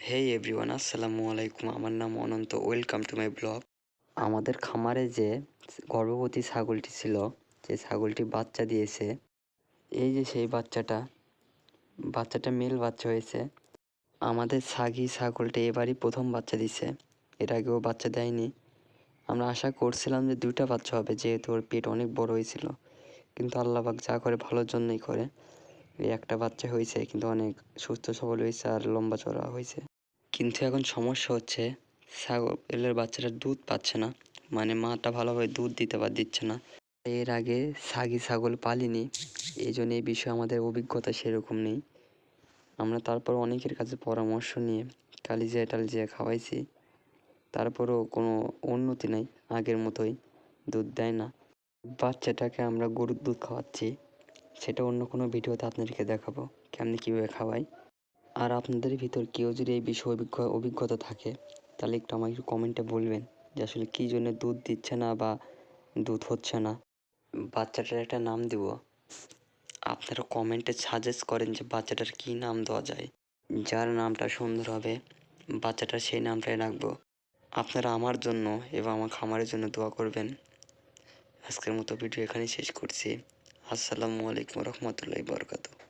হেই everyone, আসসালামু আলাইকুম। আমার নাম Ananta. Welcome to my blog. আমাদের খামারে যে গর্ভবতী ছাগলটি ছিল, যে ছাগলটি বাচ্চা দিয়েছে, এই যে সেই বাচ্চাটা মেল বাচ্চা হয়েছে। আমাদের ছাগলটা এবারই প্রথম বাচ্চা দিছে, এর আগেও বাচ্চা দেয়নি। আমরা আশা করছিলাম যে 2টা বাচ্চা হবে, যেহেতু ওর পেট অনেক বড় হয়েছিল, কিন্তু আল্লাহ পাক যা করে ভালোর জন্যই করে। এই একটা বাচ্চা হয়েছে, কিন্তু অনেক সুস্থ সবল হয়েছে আর লম্বা চড়া হয়েছে। কিন্তু এখন সমস্যা হচ্ছে, ছাগলের বাচ্চাটা দুধ পাচ্ছে না, মানে মাটা ভালোভাবে দুধ দিচ্ছে না। এর আগে ছাগল পালিনি, এই জন্য এই বিষয়ে আমাদের অভিজ্ঞতা সেরকম নেই। আমরা তারপর অনেকের কাছে পরামর্শ নিয়ে টালিজিয়া খাওয়াইছি, তারপরও কোনো উন্নতি নাই, আগের মতোই দুধ দেয় না। বাচ্চাটাকে আমরা গরুর দুধ খাওয়াচ্ছি, সেটা অন্য কোনো ভিডিওতে আপনাদেরকে দেখাবো কেমনি কীভাবে খাওয়াই। আর আপনাদের ভিতর কেউ যদি এই বিষয়ে অভিজ্ঞতা থাকে, তাহলে একটু আমাকে কমেন্টে বলবেন যে আসলে কী জন্য দুধ দিচ্ছে না বা দুধ হচ্ছে না। বাচ্চাটার একটা নাম দিব, আপনারা কমেন্টে সাজেস্ট করেন যে বাচ্চাটার কী নাম দেওয়া যায়। যার নামটা সুন্দর হবে বাচ্চাটার সেই নামটাই রাখবো। আপনারা আমার জন্য এবং আমার খামারের জন্য দোয়া করবেন। আজকের মতো ভিডিও এখানেই শেষ করছি। আসসালামু আলাইকুম রহমতুল্লাহি বরকাতুহু।